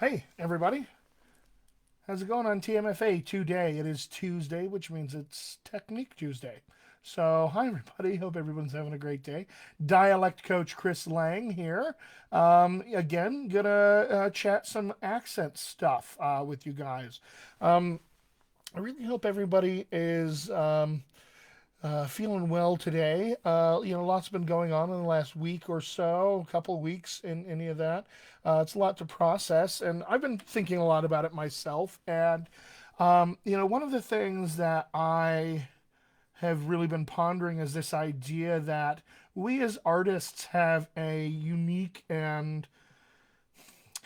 Hey, everybody. How's it going on TMFA today? It is Tuesday, which means it's Technique Tuesday. So, hi, everybody. Hope everyone's having a great day. Dialect coach Chris Lang here. Again, gonna chat some accent stuff with you guys. Um, I really hope everybody is feeling well today. Lots been going on in the last week or so, a couple weeks in any of that. It's a lot to process, and I've been thinking a lot about it myself. And one of the things that I have really been pondering is this idea that we as artists have a unique and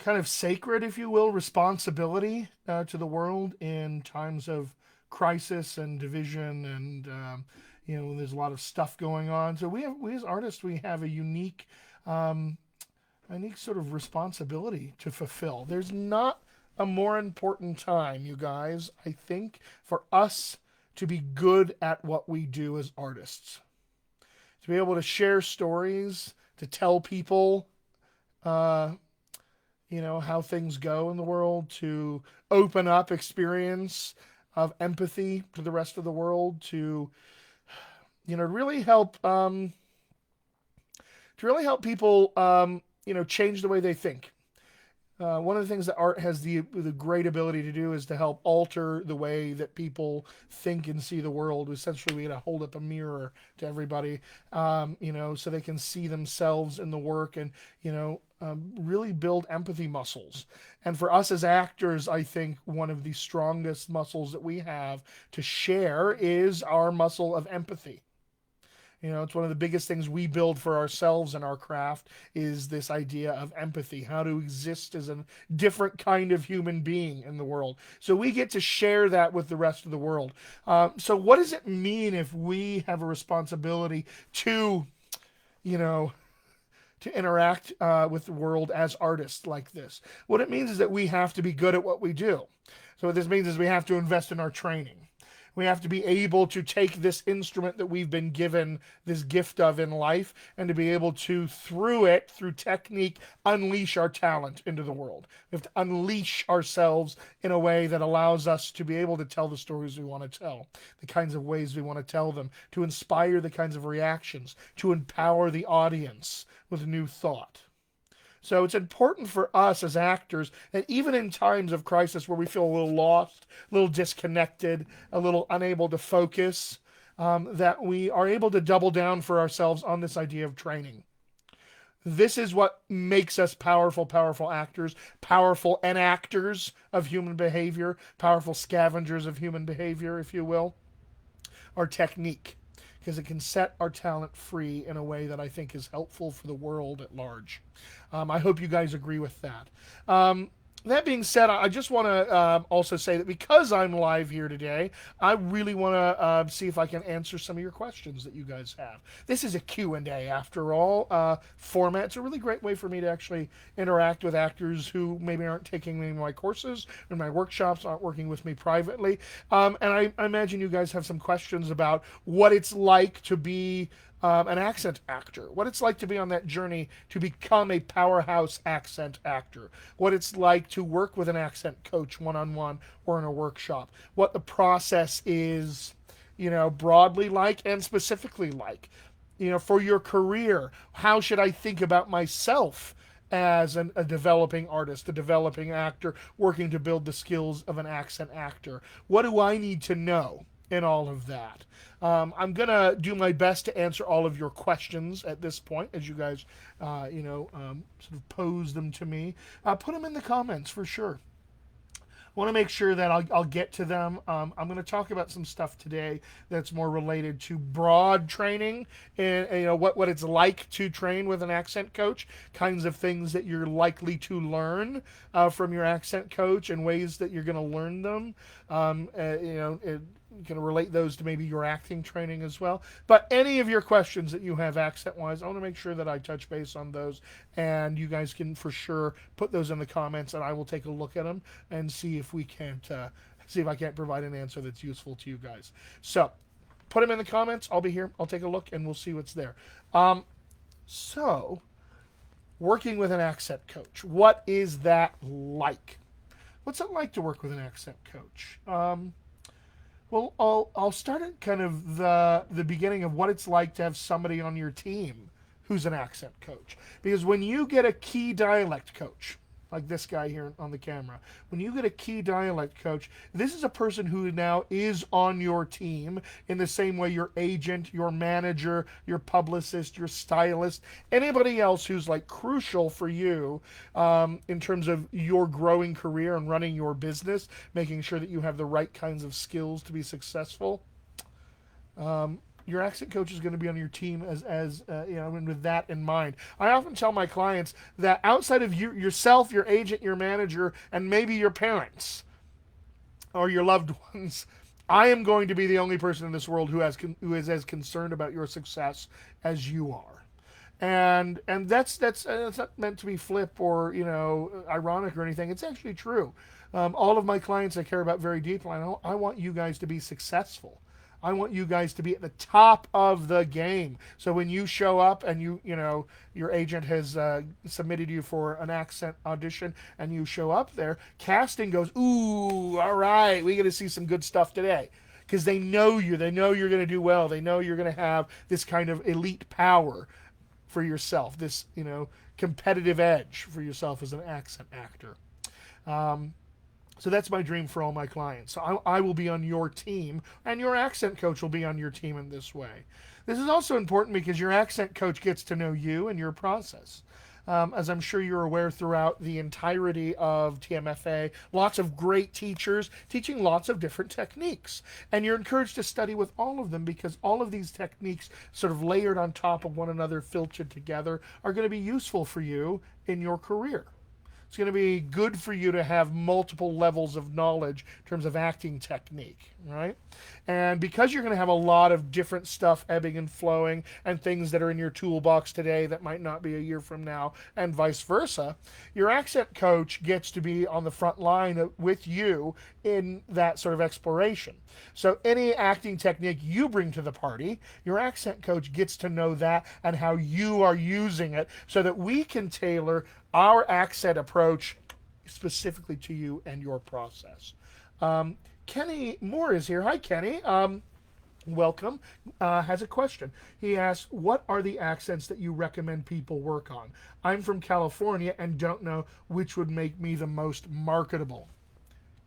kind of sacred, if you will, responsibility to the world in times of crisis and division, and there's a lot of stuff going on. So we as artists, we have um, a unique sort of responsibility to fulfill. There's not a more important time, you guys, I think, for us to be good at what we do as artists, to be able to share stories, to tell people. Uh, how things go in the world, to open up experience of empathy to the rest of the world, to really help people change the way they think. One of the things that art has the great ability to do is to help alter the way that people think and see the world. Essentially, we got to hold up a mirror to everybody, so they can see themselves in the work, and really build empathy muscles. And for us as actors, I think one of the strongest muscles that we have to share is our muscle of empathy. It's one of the biggest things we build for ourselves in our craft is this idea of empathy, how to exist as a different kind of human being in the world. So we get to share that with the rest of the world. So what does it mean if we have a responsibility to, you know, to interact with the world as artists like this? What it means is that we have to be good at what we do. So what this means is we have to invest in our training. We have to be able to take this instrument that we've been given this gift of in life and to be able to, through technique, unleash our talent into the world. We have to unleash ourselves in a way that allows us to be able to tell the stories we want to tell, the kinds of ways we want to tell them, to inspire the kinds of reactions, to empower the audience with new thought. So it's important for us as actors that even in times of crisis where we feel a little lost, a little disconnected, a little unable to focus, that we are able to double down for ourselves on this idea of training. This is what makes us powerful actors, powerful enactors of human behavior, powerful scavengers of human behavior, if you will. Our technique, because it can set our talent free in a way that I think is helpful for the world at large. I hope you guys agree with that. That being said, I just want to also say that because I'm live here today, I really want to see if I can answer some of your questions that you guys have. This is a Q&A after all format. It's a really great way for me to actually interact with actors who maybe aren't taking any of my courses or my workshops, aren't working with me privately. And I imagine you guys have some questions about what it's like to be an accent actor, what it's like to be on that journey to become a powerhouse accent actor, what it's like to work with an accent coach one on one or in a workshop, what the process is, broadly like and specifically like. For your career, how should I think about myself as a developing artist, a developing actor, working to build the skills of an accent actor? What do I need to know in all of that? I'm going to do my best to answer all of your questions at this point as you guys, sort of pose them to me. Put them in the comments for sure. I want to make sure that I'll get to them. I'm going to talk about some stuff today that's more related to broad training and what it's like to train with an accent coach, kinds of things that you're likely to learn from your accent coach and ways that you're going to learn them. You can relate those to maybe your acting training as well. But any of your questions that you have accent wise, I want to make sure that I touch base on those, and you guys can for sure put those in the comments, and I will take a look at them and see if I can't provide an answer that's useful to you guys. So put them in the comments. I'll be here. I'll take a look, and we'll see what's there. So Working with an accent coach. What is that like? What's it like to work with an accent coach? Well, I'll start at kind of the beginning of what it's like to have somebody on your team who's an accent coach. Because when you get a key dialect coach, like this guy here on the camera, when you get a key dialect coach, this is a person who now is on your team in the same way your agent, your manager, your publicist, your stylist, anybody else who's like crucial for you in terms of your growing career and running your business, making sure that you have the right kinds of skills to be successful. Your accent coach is going to be on your team as and with that in mind. I often tell my clients that outside of yourself, your agent, your manager, and maybe your parents or your loved ones, I am going to be the only person in this world who is as concerned about your success as you are. And that's not meant to be flip or ironic or anything. It's actually true. All of my clients I care about very deeply. I want you guys to be successful. I want you guys to be at the top of the game. So when you show up and your agent has submitted you for an accent audition and you show up there, casting goes, ooh, all right, we get to see some good stuff today. Because they know you. They know you're going to do well. They know you're going to have this kind of elite power for yourself, this competitive edge for yourself as an accent actor. So that's my dream for all my clients. So I will be on your team, and your accent coach will be on your team in this way. This is also important because your accent coach gets to know you and your process. As I'm sure you're aware, throughout the entirety of TMFA, lots of great teachers teaching lots of different techniques. And you're encouraged to study with all of them because all of these techniques sort of layered on top of one another, filtered together, are going to be useful for you in your career. It's going to be good for you to have multiple levels of knowledge in terms of acting technique, right? And because you're going to have a lot of different stuff ebbing and flowing and things that are in your toolbox today that might not be a year from now and vice versa, your accent coach gets to be on the front line with you in that sort of exploration. So any acting technique you bring to the party, your accent coach gets to know that and how you are using it so that we can tailor our accent approach specifically to you and your process. Kenny Moore is here. Hi, Kenny. Welcome. Has a question. He asks, what are the accents that you recommend people work on? I'm from California and don't know which would make me the most marketable.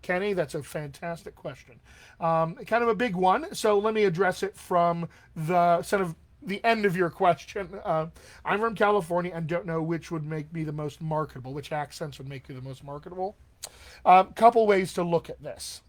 Kenny, that's a fantastic question. Kind of a big one, so let me address it from the sort of the end of your question. I'm from California and don't know which would make me the most marketable. Which accents would make you the most marketable? Couple ways to look at this.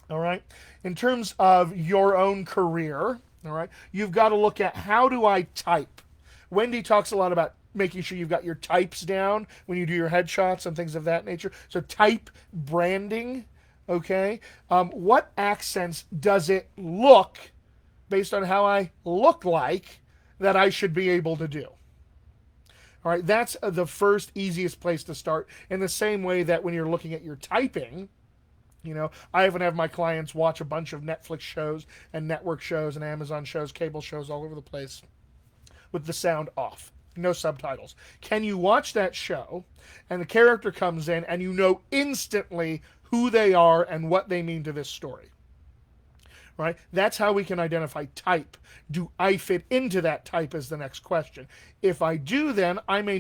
All right. In terms of your own career, all right, you've got to look at how do I type. Wendy talks a lot about making sure you've got your types down when you do your headshots and things of that nature. So type branding, okay? What accents does it look, based on how I look like, that I should be able to do? All right, that's the first easiest place to start. In the same way that when you're looking at your typing, I even have my clients watch a bunch of Netflix shows and network shows and Amazon shows, cable shows all over the place with the sound off, no subtitles. Can you watch that show and the character comes in and you know instantly who they are and what they mean to this story? Right? That's how we can identify type. Do I fit into that type is the next question. If I do, then I may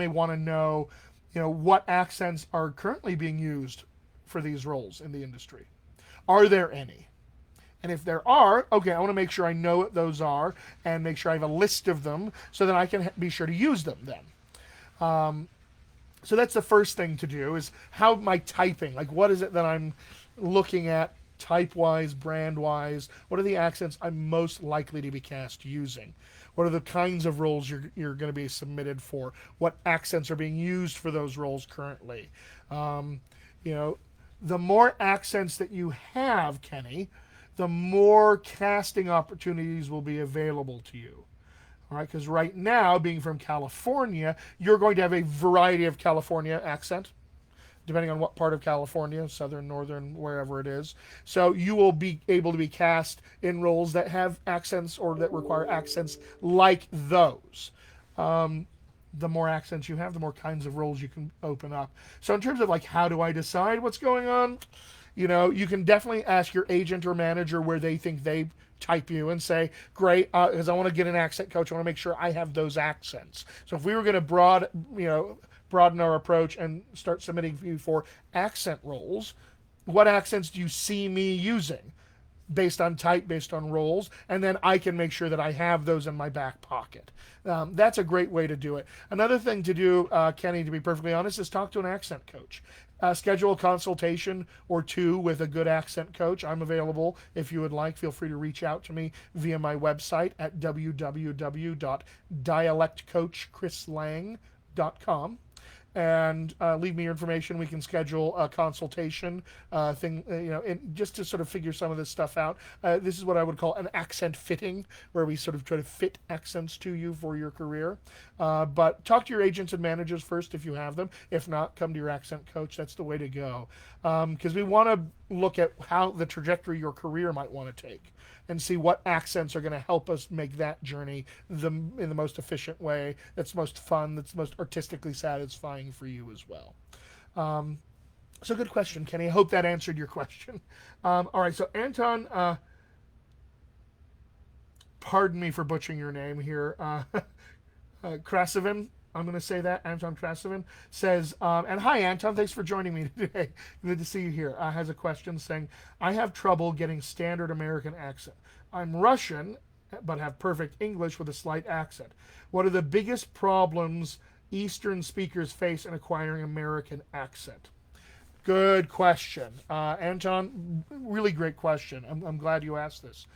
want to know, what accents are currently being used for these roles in the industry. Are there any? And if there are, okay, I want to make sure I know what those are and make sure I have a list of them so that I can be sure to use them then. So that's the first thing to do is how am I typing? Like what is it that I'm looking at type-wise, brand-wise? What are the accents I'm most likely to be cast using? What are the kinds of roles you're going to be submitted for? What accents are being used for those roles currently? The more accents that you have, Kenny, the more casting opportunities will be available to you. All right, because right now, being from California, you're going to have a variety of California accent, depending on what part of California, southern, northern, wherever it is. So you will be able to be cast in roles that have accents or that require accents like those. the more accents you have, the more kinds of roles you can open up. So in terms of like how do I decide what's going on, you can definitely ask your agent or manager where they think they type you and say, great, because I want to get an accent coach. I want to make sure I have those accents. So if we were going to broaden our approach and start submitting you for accent roles, what accents do you see me using? Based on type, based on roles, and then I can make sure that I have those in my back pocket. That's a great way to do it. Another thing to do, Kenny, to be perfectly honest, is talk to an accent coach. Schedule a consultation or two with a good accent coach. I'm available if you would like. Feel free to reach out to me via my website at www.dialectcoachchrislang.com and leave me your information. We can schedule a consultation just to sort of figure some of this stuff out. This is what I would call an accent fitting, where we sort of try to fit accents to you for your career. But talk to your agents and managers first if you have them. If not, come to your accent coach. That's the way to go. Because we want to look at how the trajectory your career might want to take and see what accents are going to help us make that journey in the most efficient way, that's most fun, that's most artistically satisfying for you as well. So good question, Kenny. I hope that answered your question. All right, so Anton, pardon me for butchering your name here, Krasovin, I'm going to say that, Anton Krasovin, says, and hi, Anton, thanks for joining me today. Good to see you here. Has a question saying, I have trouble getting standard American accent. I'm Russian, but have perfect English with a slight accent. What are the biggest problems Eastern speakers face in acquiring American accent? Good question. Anton, really great question. I'm glad you asked this.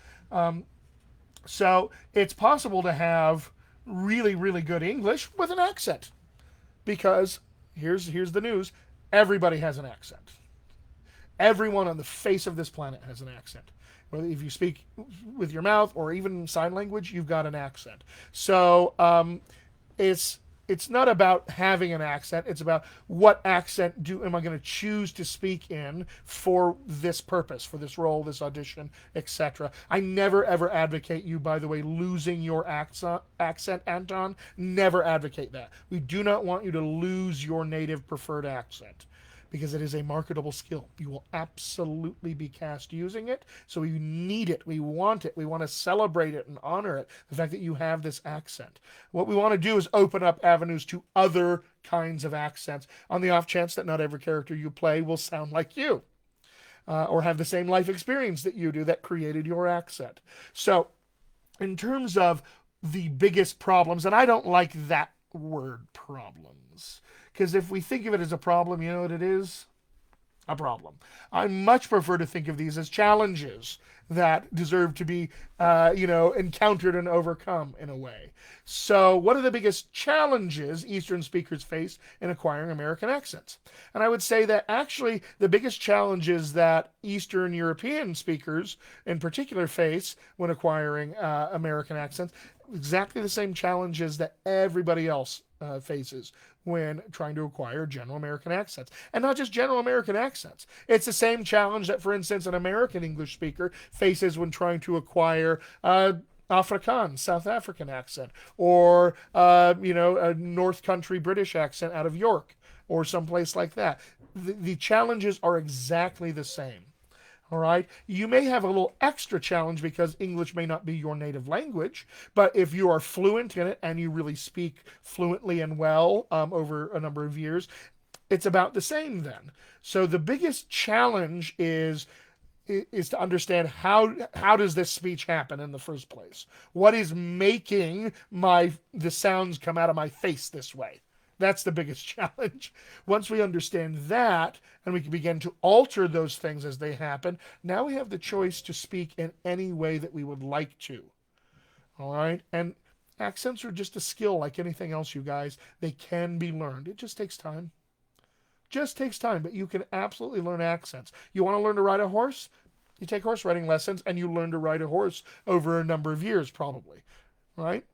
So it's possible to have really, really good English with an accent. Because here's the news. Everybody has an accent. Everyone on the face of this planet has an accent. Whether if you speak with your mouth or even sign language, you've got an accent. So it's not about having an accent. It's about what accent am I going to choose to speak in for this purpose, for this role, this audition, etc. I never ever advocate you, by the way, losing your accent, Anton. Never advocate that. We do not want you to lose your native preferred accent, because it is a marketable skill. You will absolutely be cast using it. So we need it. We want it. We want to celebrate it and honor it. The fact that you have this accent. What we want to do is open up avenues to other kinds of accents on the off chance that not every character you play will sound like you or have the same life experience that you do that created your accent. So in terms of the biggest problems, and I don't like that word problems, because if we think of it as a problem, you know what it is? A problem. I much prefer to think of these as challenges that deserve to be, encountered and overcome in a way. So what are the biggest challenges Eastern speakers face in acquiring American accents? And I would say that actually the biggest challenges that Eastern European speakers in particular face when acquiring American accents, exactly the same challenges that everybody else faces when trying to acquire general American accents. And not just general American accents. It's the same challenge that, for instance, an American English speaker faces when trying to acquire Afrikaans, South African accent, or, a North Country British accent out of York, or someplace like that. The challenges are exactly the same. All right. You may have a little extra challenge because English may not be your native language, but if you are fluent in it and you really speak fluently and well over a number of years, it's about the same then. So the biggest challenge is to understand how does this speech happen in the first place? What is making the sounds come out of my face this way? That's the biggest challenge. Once we understand that and we can begin to alter those things as they happen, now we have the choice to speak in any way that we would like to. All right? And accents are just a skill like anything else, you guys. They can be learned. It just takes time. Just takes time, but you can absolutely learn accents. You want to learn to ride a horse? You take horse riding lessons and you learn to ride a horse over a number of years probably. Right?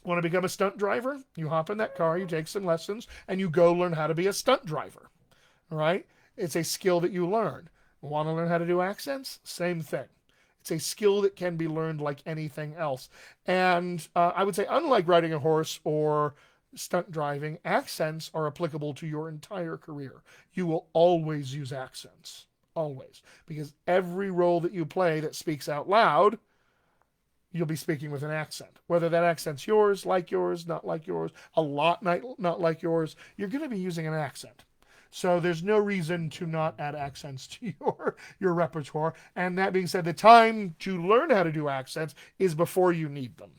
Want to become a stunt driver? You hop in that car, you take some lessons, and you go learn how to be a stunt driver. All right? It's a skill that you learn. Want to learn how to do accents? Same thing. It's a skill that can be learned like anything else. And I would say, unlike riding a horse or stunt driving, accents are applicable to your entire career. You will always use accents. Always. Because every role that you play that speaks out loud, you'll be speaking with an accent. Whether that accent's yours, not like yours, a lot not like yours, you're going to be using an accent. So there's no reason to not add accents to your repertoire. And that being said, the time to learn how to do accents is before you need them.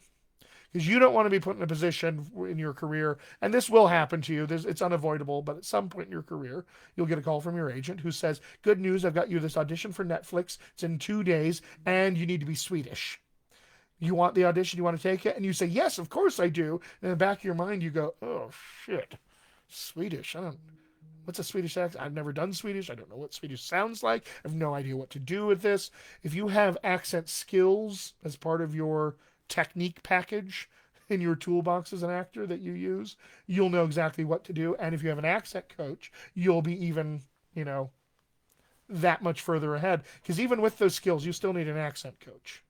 Because you don't want to be put in a position in your career, and this will happen to you. It's unavoidable, but at some point in your career, you'll get a call from your agent who says, "Good news, I've got you this audition for Netflix. It's in 2 days, and you need to be Swedish. You want the audition? You want to take it?" And you say, "Yes, of course I do." And in the back of your mind, you go, "Oh shit, Swedish. I don't. What's a Swedish accent? I've never done Swedish. I don't know what Swedish sounds like. I have no idea what to do with this." If you have accent skills as part of your technique package in your toolbox as an actor that you use, you'll know exactly what to do. And if you have an accent coach, you'll be even, that much further ahead. Because even with those skills, you still need an accent coach.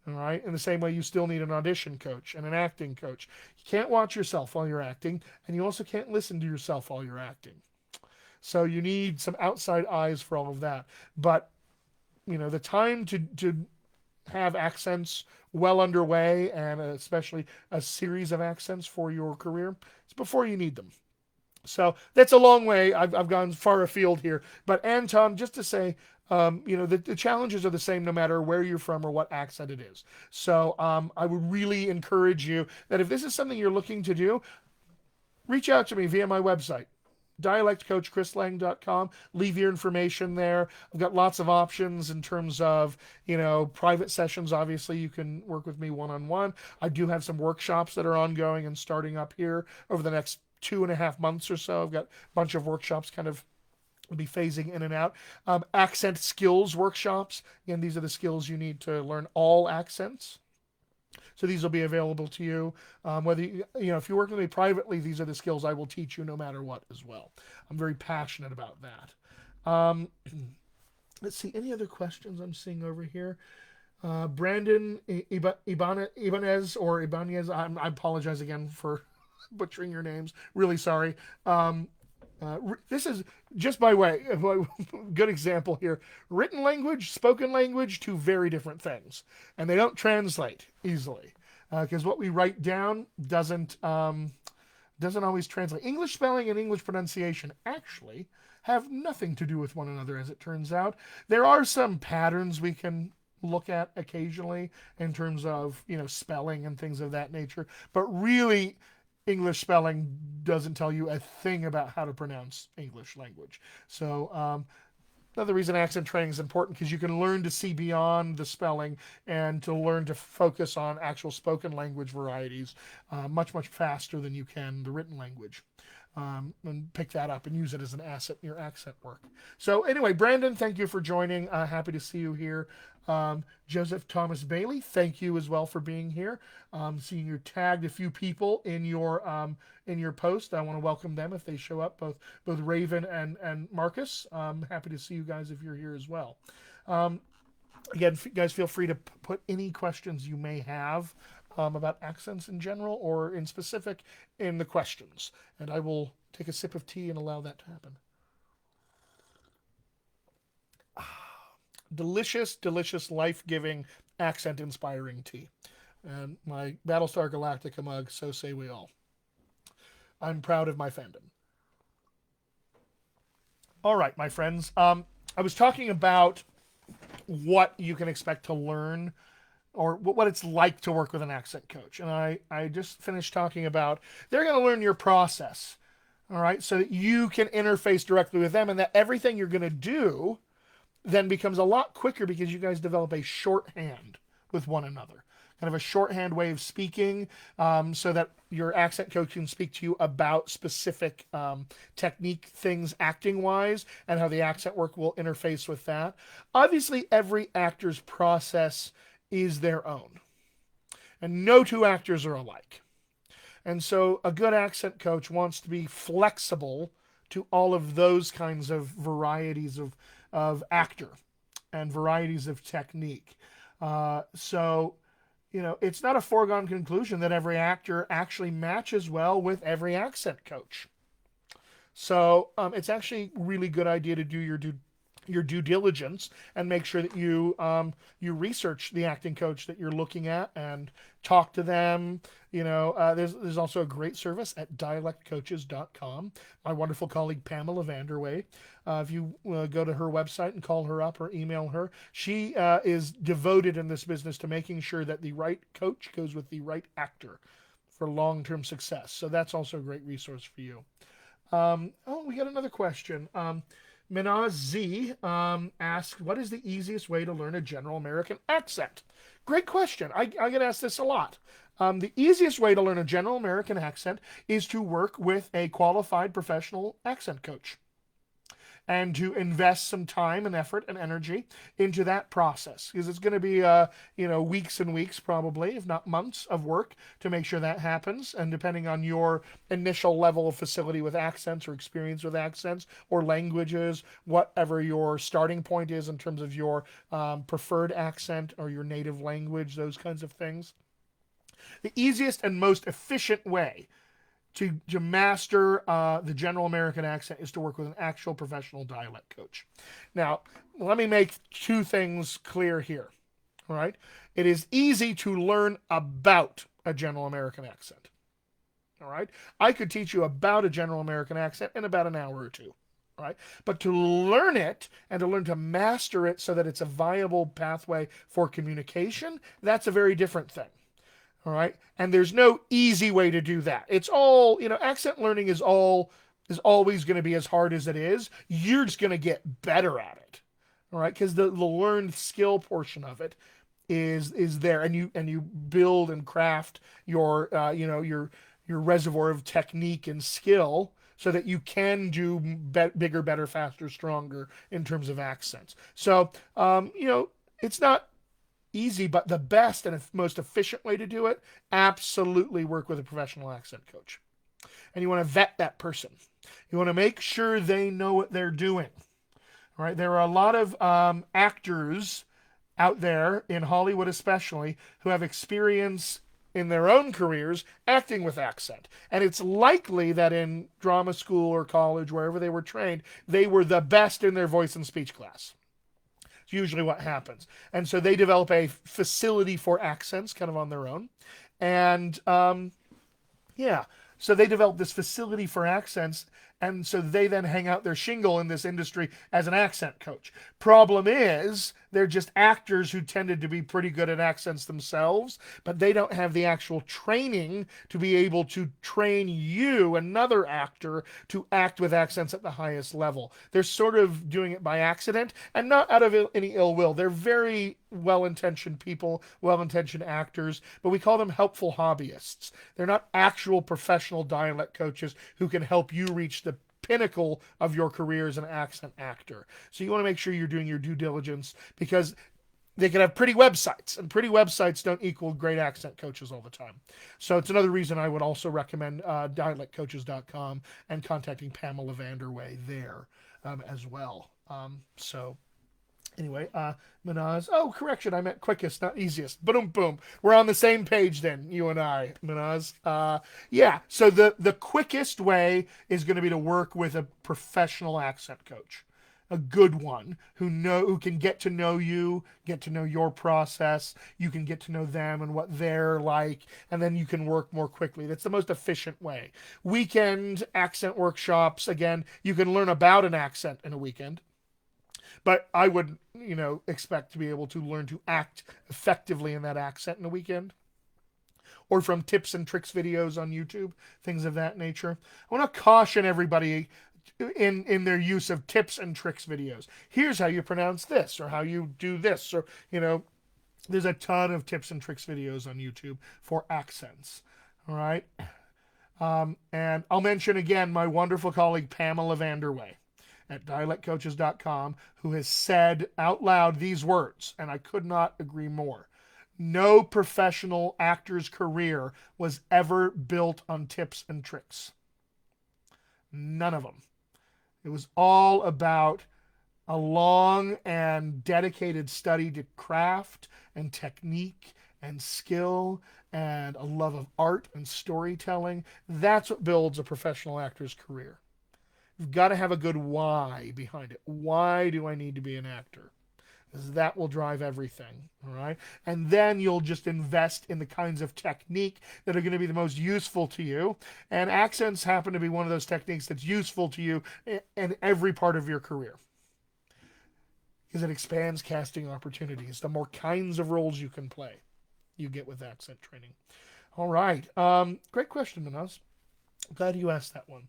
All right. In the same way, you still need an audition coach and an acting coach. You can't watch yourself while you're acting, and you also can't listen to yourself while you're acting. So you need some outside eyes for all of that. But, the time to have accents well underway, and especially a series of accents for your career, it's before you need them. So that's a long way. I've gone far afield here. But Anton, just to say, the challenges are the same no matter where you're from or what accent it is. So I would really encourage you that if this is something you're looking to do, reach out to me via my website, dialectcoachchrislang.com. Leave your information there. I've got lots of options in terms of, private sessions. Obviously, you can work with me one-on-one. I do have some workshops that are ongoing and starting up here over the next 2.5 months or so. I've got a bunch of workshops kind of be phasing in and out. Accent skills workshops. Again, these are the skills you need to learn all accents. So these will be available to you. Whether if you work with me privately, these are the skills I will teach you no matter what as well. I'm very passionate about that. Let's see, any other questions I'm seeing over here? Brandon Ibanez or Ibanez, I apologize again for butchering your names. Really sorry. This is just by way of a good example here. Written language, spoken language, two very different things, and they don't translate easily because what we write down doesn't always translate. English spelling and English pronunciation actually have nothing to do with one another, as it turns out. There are some patterns we can look at occasionally in terms of spelling and things of that nature, but really English spelling doesn't tell you a thing about how to pronounce English language. So another reason accent training is important, because you can learn to see beyond the spelling and to learn to focus on actual spoken language varieties much, much faster than you can the written language. And pick that up and use it as an asset in your accent work. So anyway, Brandon, thank you for joining. Happy to see you here. Joseph Thomas Bailey, thank you as well for being here. Seeing you tagged a few people in your post. I want to welcome them if they show up, both Raven and Marcus. Happy to see you guys if you're here as well. Again, guys, feel free to put any questions you may have about accents in general or in specific in the questions. And I will take a sip of tea and allow that to happen. Delicious, delicious, life-giving, accent-inspiring tea. And my Battlestar Galactica mug, so say we all. I'm proud of my fandom. All right, my friends. I was talking about what you can expect to learn or what it's like to work with an accent coach. And I just finished talking about they're going to learn your process, all right, so that you can interface directly with them, and that everything you're going to do then becomes a lot quicker because you guys develop a shorthand with one another, kind of a shorthand way of speaking, so that your accent coach can speak to you about specific technique things acting-wise and how the accent work will interface with that. Obviously, every actor's process is their own, and no two actors are alike. And so a good accent coach wants to be flexible to all of those kinds of varieties of actor and varieties of technique. So it's not a foregone conclusion that every actor actually matches well with every accent coach. So it's actually a really good idea to do your due diligence and make sure that you research the acting coach that you're looking at and talk to them. There's also a great service at dialectcoaches.com. My wonderful colleague Pamela Vanderway. If you go to her website and call her up or email her, she is devoted in this business to making sure that the right coach goes with the right actor for long-term success. So that's also a great resource for you. We got another question. Minaz Z asked, what is the easiest way to learn a general American accent? Great question. I get asked this a lot. The easiest way to learn a general American accent is to work with a qualified professional accent coach and to invest some time and effort and energy into that process, because it's going to be weeks and weeks, probably if not months of work to make sure that happens. And depending on your initial level of facility with accents or experience with accents or languages, whatever your starting point is in terms of your preferred accent or your native language, those kinds of things, the easiest and most efficient way to master the general American accent is to work with an actual professional dialect coach. Now, let me make two things clear here. All right. It is easy to learn about a general American accent. All right. I could teach you about a general American accent in about an hour or two. All right. But to learn it and to learn to master it so that it's a viable pathway for communication, that's a very different thing. All right. And there's no easy way to do that. It's all, accent learning is always going to be as hard as it is. You're just going to get better at it. All right. Because the learned skill portion of it is there, and you build and craft your reservoir of technique and skill so that you can do bigger, better, faster, stronger in terms of accents. So, it's not easy, but the best and most efficient way to do it, absolutely work with a professional accent coach. And you want to vet that person. You want to make sure they know what they're doing. All right. There are a lot of actors out there in Hollywood, especially, who have experience in their own careers acting with accent. And it's likely that in drama school or college, wherever they were trained, they were the best in their voice and speech class. It's usually what happens. And so they develop a facility for accents kind of on their own. And yeah, so they develop this facility for accents. And so they then hang out their shingle in this industry as an accent coach. Problem is, they're just actors who tended to be pretty good at accents themselves, but they don't have the actual training to be able to train you, another actor, to act with accents at the highest level. They're sort of doing it by accident and not out of any ill will. They're very well-intentioned people, well-intentioned actors, but we call them helpful hobbyists. They're not actual professional dialect coaches who can help you reach the pinnacle of your career as an accent actor. So you want to make sure you're doing your due diligence, because they can have pretty websites, and pretty websites don't equal great accent coaches all the time. So it's another reason I would also recommend dialectcoaches.com and contacting Pamela Vanderway there as well. So anyway, Minaz. Oh, correction. I meant quickest, not easiest. Boom, boom. We're on the same page then, you and I, Minaz. Yeah. So the quickest way is going to be to work with a professional accent coach, a good one who can get to know you, get to know your process. You can get to know them and what they're like, and then you can work more quickly. That's the most efficient way. Weekend accent workshops. Again, you can learn about an accent in a weekend. But I would, expect to be able to learn to act effectively in that accent in a weekend, or from tips and tricks videos on YouTube, things of that nature. I want to caution everybody in their use of tips and tricks videos. Here's how you pronounce this, or how you do this, or, there's a ton of tips and tricks videos on YouTube for accents. All right. And I'll mention again my wonderful colleague Pamela Vanderway at dialectcoaches.com, who has said out loud these words, and I could not agree more. No professional actor's career was ever built on tips and tricks. None of them. It was all about a long and dedicated study to craft and technique and skill and a love of art and storytelling. That's what builds a professional actor's career. You've got to have a good why behind it. Why do I need to be an actor? Because that will drive everything. All right. And then you'll just invest in the kinds of technique that are going to be the most useful to you. And accents happen to be one of those techniques that's useful to you in every part of your career because it expands casting opportunities. The more kinds of roles you can play, you get with accent training. All right. Great question, Manaz. Glad you asked that one.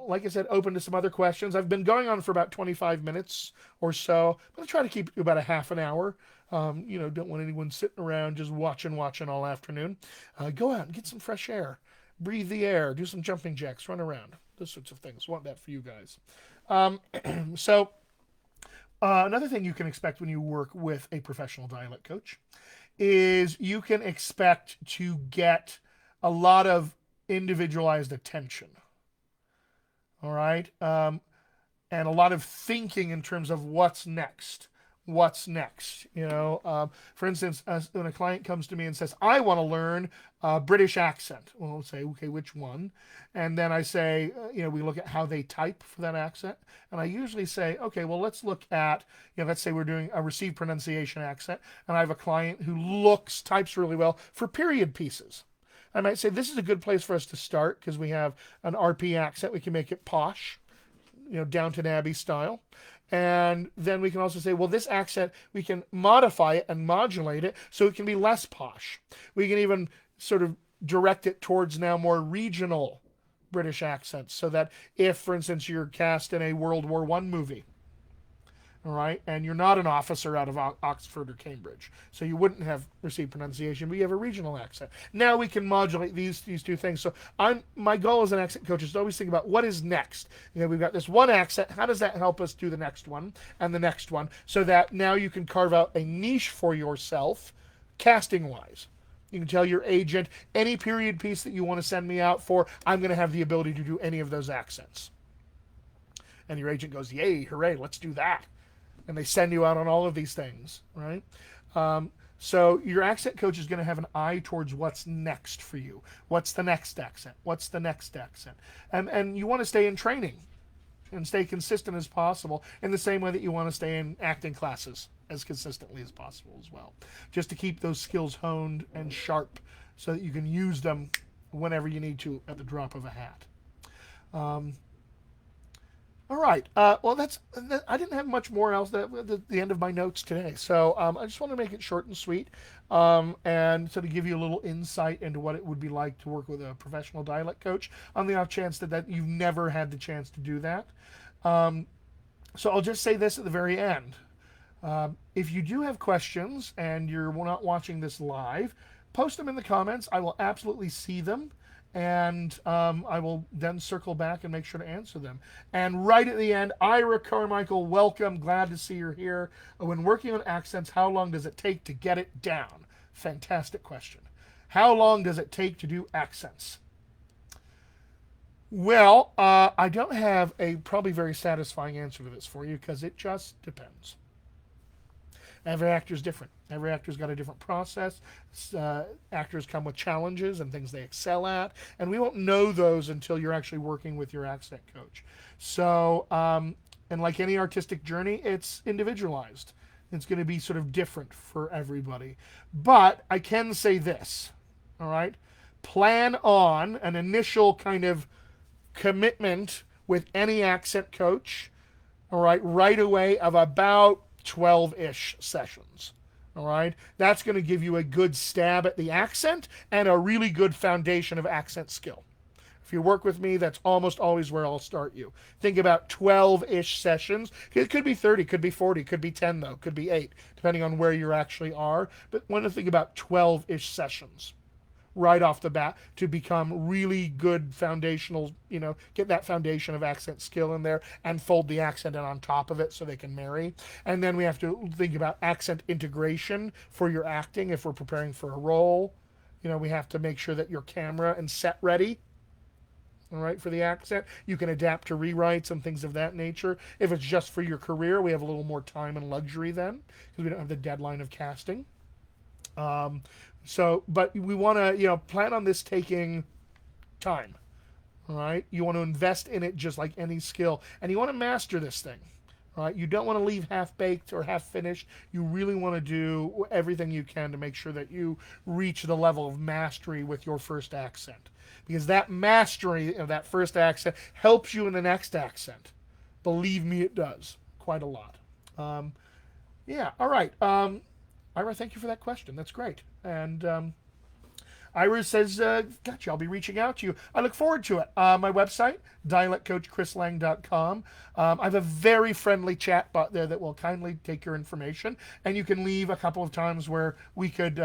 Like I said, open to some other questions. I've been going on for about 25 minutes or so. I'm going to try to keep it about a half an hour. Don't want anyone sitting around just watching all afternoon. Go out and get some fresh air. Breathe the air. Do some jumping jacks. Run around. Those sorts of things. Want that for you guys. So another thing you can expect when you work with a professional dialect coach is you can expect to get a lot of individualized attention. All right. And a lot of thinking in terms of what's next. What's next? For instance, when a client comes to me and says, I want to learn a British accent. Well, I'll say, okay, which one? And then I say, we look at how they type for that accent. And I usually say, okay, well, let's look at, let's say we're doing a received pronunciation accent. And I have a client who types really well for period pieces. I might say this is a good place for us to start because we have an RP accent. We can make it posh, Downton Abbey style. And then we can also say, well, this accent, we can modify it and modulate it so it can be less posh. We can even sort of direct it towards now more regional British accents so that if, for instance, you're cast in a World War I movie, all right, and you're not an officer out of Oxford or Cambridge, so you wouldn't have received pronunciation, but you have a regional accent. Now we can modulate these two things. So my goal as an accent coach is to always think about what is next. We've got this one accent. How does that help us do the next one and the next one, so that now you can carve out a niche for yourself, casting-wise. You can tell your agent any period piece that you want to send me out for, I'm going to have the ability to do any of those accents. And your agent goes, yay, hooray, let's do that. And they send you out on all of these things, right? So your accent coach is going to have an eye towards what's next for you. What's the next accent? What's the next accent? And you want to stay in training and stay consistent as possible in the same way that you want to stay in acting classes as consistently as possible as well. Just to keep those skills honed and sharp so that you can use them whenever you need to at the drop of a hat. All right. I didn't have much more else at the end of my notes today. So I just want to make it short and sweet and sort of give you a little insight into what it would be like to work with a professional dialect coach on the off chance that you've never had the chance to do that. So I'll just say this at the very end. If you do have questions and you're not watching this live, post them in the comments. I will absolutely see them. And I will then circle back and make sure to answer them. And right at the end, Ira Carmichael, welcome. Glad to see you're here. When working on accents, how long does it take to get it down? Fantastic question. How long does it take to do accents? Well, I don't have a probably very satisfying answer to this for you because it just depends. Every actor is different. Every actor's got a different process. Actors come with challenges and things they excel at, and we won't know those until you're actually working with your accent coach. So, and like any artistic journey, it's individualized. It's going to be sort of different for everybody. But I can say this, all right? Plan on an initial kind of commitment with any accent coach, all right away of about 12-ish sessions. All right. That's going to give you a good stab at the accent and a really good foundation of accent skill. If you work with me, that's almost always where I'll start you. Think about 12-ish sessions. It could be 30, could be 40, could be 10 though, could be 8, depending on where you actually are. But want to think about 12-ish sessions right off the bat to become really good foundational, get that foundation of accent skill in there and fold the accent in on top of it so they can marry. And then we have to think about accent integration for your acting if we're preparing for a role. We have to make sure that your camera and set ready, all right, for the accent. You can adapt to rewrites and things of that nature. If it's just for your career, we have a little more time and luxury then because we don't have the deadline of casting. So, but we want to, plan on this taking time. All right. You want to invest in it just like any skill, and you want to master this thing. All right. You don't want to leave half baked or half finished. You really want to do everything you can to make sure that you reach the level of mastery with your first accent, because that mastery of that first accent helps you in the next accent. Believe me, it does quite a lot. Um, yeah. All right. Ira, thank you for that question. That's great. And Ira says, gotcha, I'll be reaching out to you. I look forward to it. My website, dialectcoachchrislang.com. I have a very friendly chat bot there that will kindly take your information. And you can leave a couple of times where we could,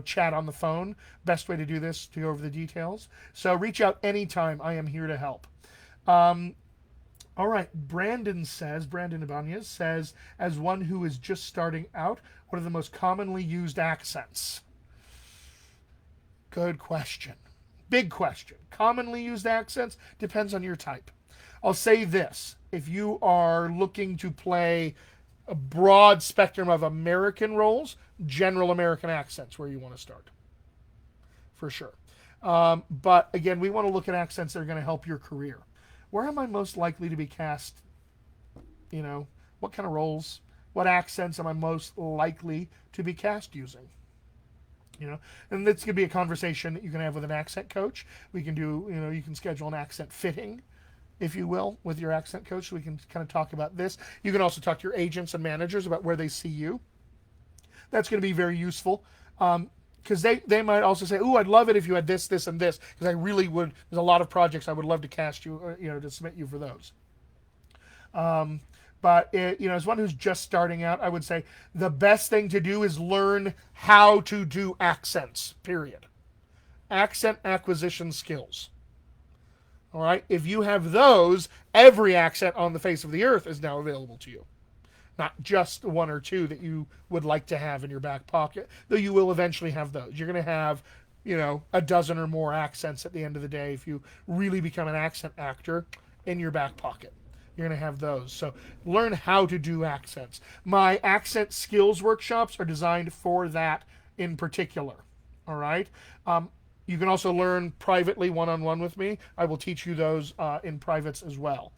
chat on the phone. Best way to do this, to go over the details. So reach out anytime. I am here to help. All right, Brandon Ibanez says, as one who is just starting out, what are the most commonly used accents? Good question. Big question. Commonly used accents depends on your type. I'll say this. If you are looking to play a broad spectrum of American roles, general American accents where you want to start. For sure. But again, we want to look at accents that are going to help your career. Where am I most likely to be cast? What kind of roles? What accents am I most likely to be cast using? And this could be a conversation that you can have with an accent coach. We can do, you can schedule an accent fitting, if you will, with your accent coach. So we can kind of talk about this. You can also talk to your agents and managers about where they see you. That's going to be very useful. Because they might also say, "Ooh, I'd love it if you had this, this, and this." Because I really would. There's a lot of projects I would love to cast you, to submit you for those. But as one who's just starting out, I would say the best thing to do is learn how to do accents. Period. Accent acquisition skills. All right. If you have those, every accent on the face of the earth is now available to you. Not just one or two that you would like to have in your back pocket, though you will eventually have those. You're going to have, a dozen or more accents at the end of the day if you really become an accent actor in your back pocket. You're going to have those. So learn how to do accents. My accent skills workshops are designed for that in particular. All right. You can also learn privately one-on-one with me. I will teach you those in privates as well.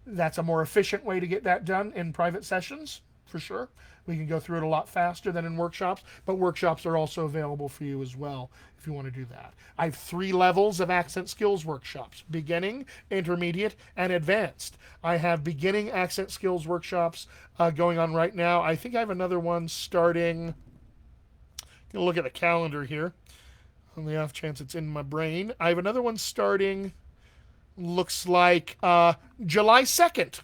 That's a more efficient way to get that done in private sessions, for sure. We can go through it a lot faster than in workshops, but workshops are also available for you as well if you want to do that. I have 3 levels of accent skills workshops: beginning, intermediate, and advanced. I have beginning accent skills workshops going on right now. I think I have another one starting. I'm going to look at the calendar here on the off chance it's in my brain. I have another one starting, looks like July 2nd,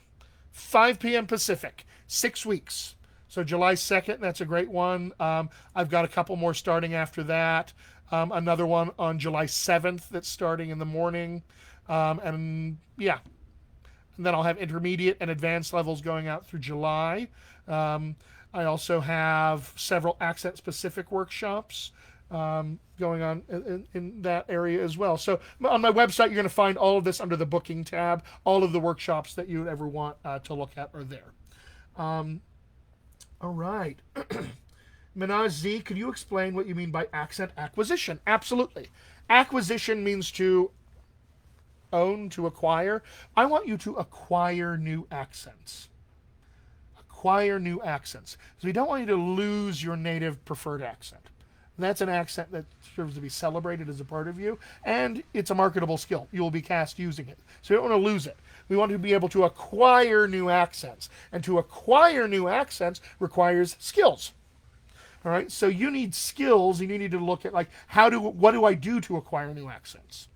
5 p.m. Pacific, 6 weeks. So July 2nd, that's a great one. I've got a couple more starting after that. Another one on July 7th that's starting in the morning. And then I'll have intermediate and advanced levels going out through July. I also have several accent-specific workshops going on in that area as well. So on my website, you're going to find all of this under the booking tab. All of the workshops that you would ever want to look at are there. All right. Minaj Z, could you explain what you mean by accent acquisition? Absolutely. Acquisition means to own, to acquire. I want you to acquire new accents. Acquire new accents. So we don't want you to lose your native preferred accent. That's an accent that serves to be celebrated as a part of you, and it's a marketable skill. You will be cast using it. So you don't want to lose it. We want to be able to acquire new accents. And to acquire new accents requires skills. All right, so you need skills, and you need to look at, like, what do I do to acquire new accents?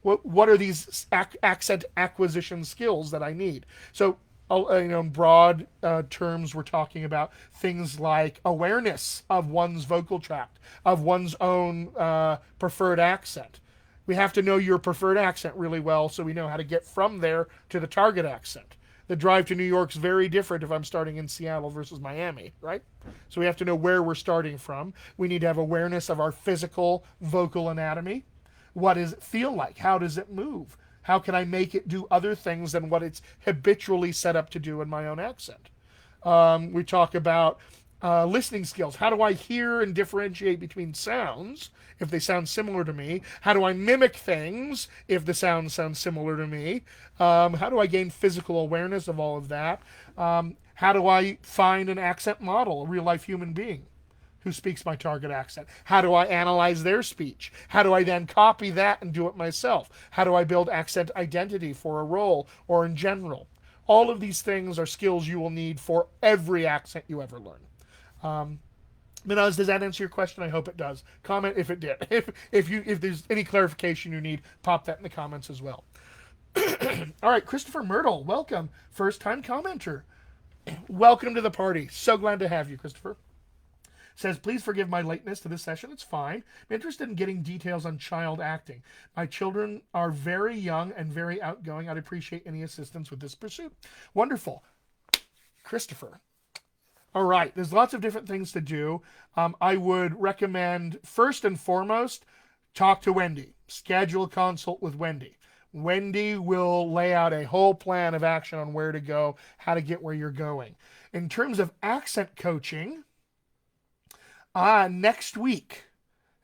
What are these accent acquisition skills that I need? So, in broad terms, we're talking about things like awareness of one's vocal tract, of one's own preferred accent. We have to know your preferred accent really well so we know how to get from there to the target accent. The drive to New York's very different if I'm starting in Seattle versus Miami, right? So we have to know where we're starting from. We need to have awareness of our physical vocal anatomy. What does it feel like? How does it move? How can I make it do other things than what it's habitually set up to do in my own accent? We talk about Listening skills. How do I hear and differentiate between sounds if they sound similar to me? How do I mimic things if the sounds sound similar to me? How do I gain physical awareness of all of that? How do I find an accent model, a real life human being who speaks my target accent? How do I analyze their speech? How do I then copy that and do it myself? How do I build accent identity for a role or in general? All of these things are skills you will need for every accent you ever learn. Minaz, does that answer your question? I hope it does. Comment if it did. If there's any clarification you need, pop that in the comments as well. All right, Christopher Myrtle, welcome. First time commenter. Welcome to the party. So glad to have you, Christopher. Says, please forgive my lateness to this session. It's fine. I'm interested in getting details on child acting. My children are very young and very outgoing. I'd appreciate any assistance with this pursuit. Wonderful. Christopher. All right, there's lots of different things to do. I would recommend, first and foremost, talk to Wendy. Schedule a consult with Wendy. Wendy will lay out a whole plan of action on where to go, how to get where you're going. In terms of accent coaching, next week,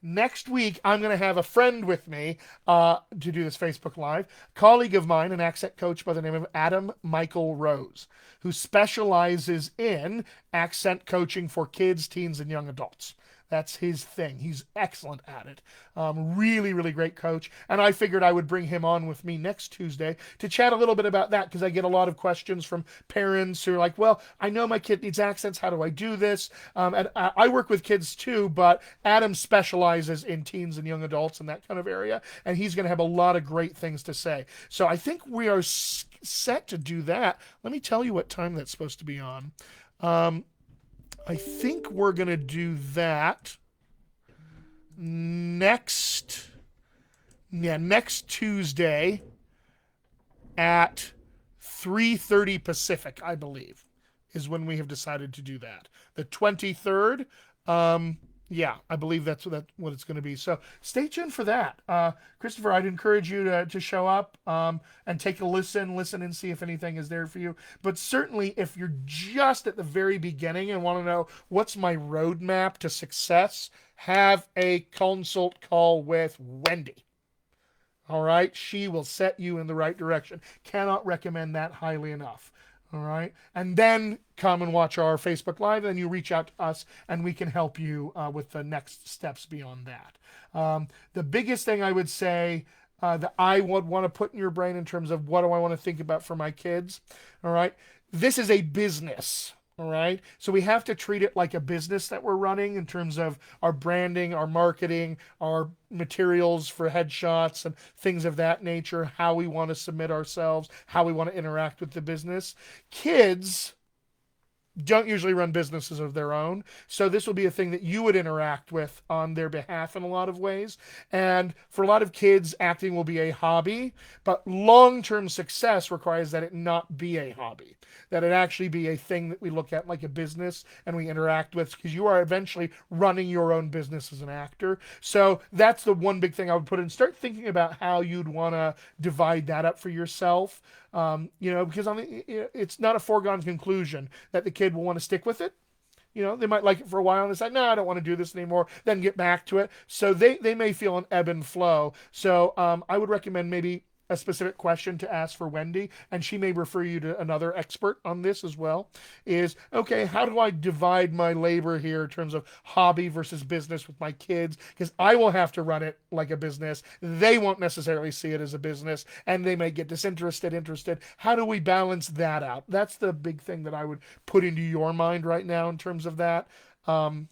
I'm going to have a friend with me to do this Facebook Live, a colleague of mine, an accent coach by the name of Adam Michael Rose, who specializes in accent coaching for kids, teens, and young adults. That's his thing. He's excellent at it. Really, really great coach. And I figured I would bring him on with me next Tuesday to chat a little bit about that, because I get a lot of questions from parents who are like, well, I know my kid needs accents. How do I do this? And I work with kids too, but Adam specializes in teens and young adults in that kind of area. And he's going to have a lot of great things to say. So I think we are set to do that. Let me tell you what time that's supposed to be on. I think we're going to do that next Tuesday at 3:30 Pacific, I believe, is when we have decided to do that. The 23rd, yeah, I believe that's what it's going to be. So stay tuned for that. Christopher, I'd encourage you to show up and take a listen and see if anything is there for you. But certainly if you're just at the very beginning and want to know what's my roadmap to success, have a consult call with Wendy. All right? She will set you in the right direction. Cannot recommend that highly enough. All right. And then come and watch our Facebook Live. And you reach out to us and we can help you with the next steps beyond that. The biggest thing I would say that I would want to put in your brain in terms of what do I want to think about for my kids. All right. This is a business. All right. So we have to treat it like a business that we're running in terms of our branding, our marketing, our materials for headshots and things of that nature, how we want to submit ourselves, how we want to interact with the business. Kids don't usually run businesses of their own. So this will be a thing that you would interact with on their behalf in a lot of ways. And for a lot of kids, acting will be a hobby, but long-term success requires that it not be a hobby, that it actually be a thing that we look at like a business and we interact with, because you are eventually running your own business as an actor. So that's the one big thing I would put in. Start thinking about how you'd want to divide that up for yourself. Because it's not a foregone conclusion that the kid will want to stick with it. They might like it for a while and decide, no, I don't want to do this anymore, then get back to it. So they may feel an ebb and flow. So I would recommend maybe a specific question to ask for Wendy, and she may refer you to another expert on this as well, is, okay, how do I divide my labor here in terms of hobby versus business with my kids? Because I will have to run it like a business. They won't necessarily see it as a business, and they may get disinterested, interested. How do we balance that out? That's the big thing that I would put into your mind right now in terms of that. But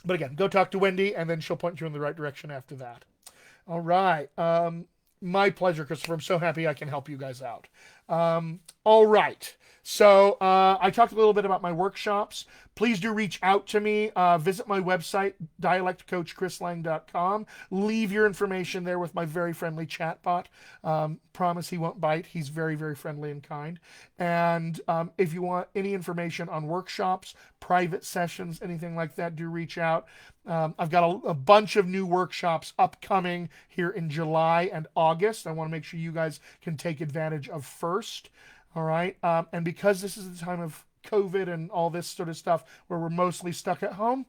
again, go talk to Wendy, and then she'll point you in the right direction after that. All right. My pleasure, Christopher. I'm so happy I can help you guys out. All right. So I talked a little bit about my workshops. Please do reach out to me. Visit my website, dialectcoachchrislang.com. Leave your information there with my very friendly chatbot. Promise he won't bite. He's very, very friendly and kind. And if you want any information on workshops, private sessions, anything like that, do reach out. I've got a bunch of new workshops upcoming here in July and August. I want to make sure you guys can take advantage of first. All right. And because this is the time of COVID and all this sort of stuff where we're mostly stuck at home,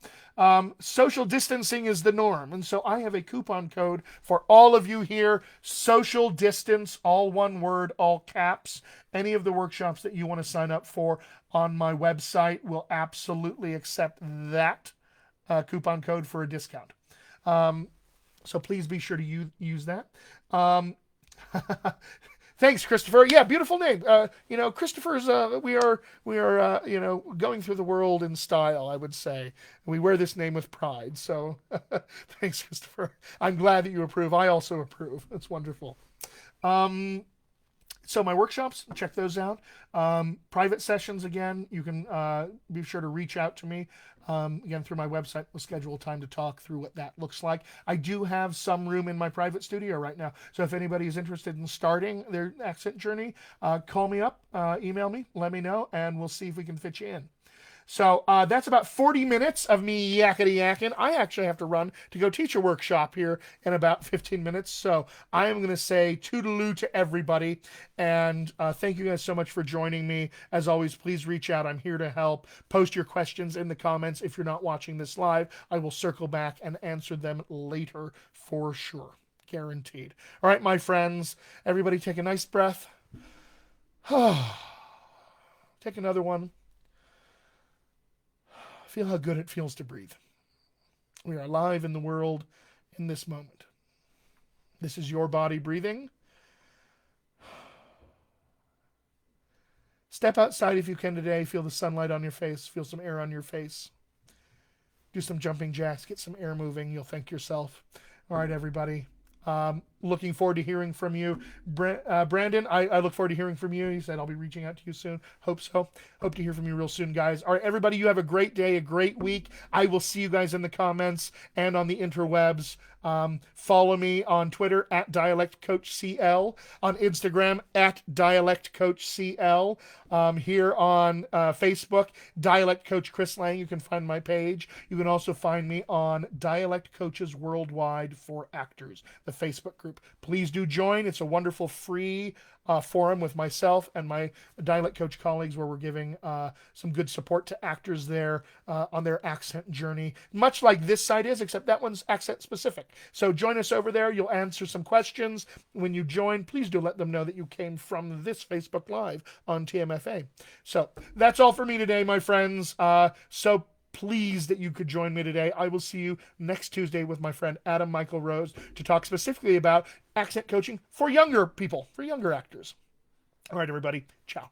social distancing is the norm. And so I have a coupon code for all of you here: social distance, all one word, all caps. Any of the workshops that you want to sign up for on my website will absolutely accept that coupon code for a discount. Um, so please be sure to use that. Um, Thanks, Christopher. Yeah, beautiful name. Christopher's. We are going through the world in style, I would say. We wear this name with pride. So, thanks, Christopher. I'm glad that you approve. I also approve. That's wonderful. Um, so my workshops, check those out. Private sessions, again, you can be sure to reach out to me. Again, through my website, we'll schedule time to talk through what that looks like. I do have some room in my private studio right now. So if anybody is interested in starting their accent journey, call me up, email me, let me know, and we'll see if we can fit you in. So that's about 40 minutes of me yakety yakking. I actually have to run to go teach a workshop here in about 15 minutes. So I am going to say toodaloo to everybody. And thank you guys so much for joining me. As always, please reach out. I'm here to help. Post your questions in the comments. If you're not watching this live, I will circle back and answer them later for sure. Guaranteed. All right, my friends, everybody take a nice breath. Take another one. Feel how good it feels to breathe. We are alive in the world in this moment. This is your body breathing. Step outside if you can today. Feel the sunlight on your face. Feel some air on your face. Do some jumping jacks. Get some air moving. You'll thank yourself. All right, everybody. Looking forward to hearing from you. Brandon, I look forward to hearing from you. He said I'll be reaching out to you soon. Hope so. Hope to hear from you real soon, guys. All right, everybody, you have a great day, a great week. I will see you guys in the comments and on the interwebs. Follow me on Twitter at DialectCoachCL, on Instagram at DialectCoachCL, here on Facebook, Dialect Coach Chris Lang. You can find my page. You can also find me on Dialect Coaches Worldwide for Actors, the Facebook group. Please do join. It's a wonderful free forum with myself and my Dialect Coach colleagues where we're giving some good support to actors there on their accent journey, much like this site is, except that one's accent specific. So join us over there. You'll answer some questions. When you join, please do let them know that you came from this Facebook Live on TMFA. So that's all for me today, my friends. So pleased that you could join me today. I will see you next Tuesday with my friend Adam Michael Rose to talk specifically about accent coaching for younger people, for younger actors. All right, everybody. Ciao.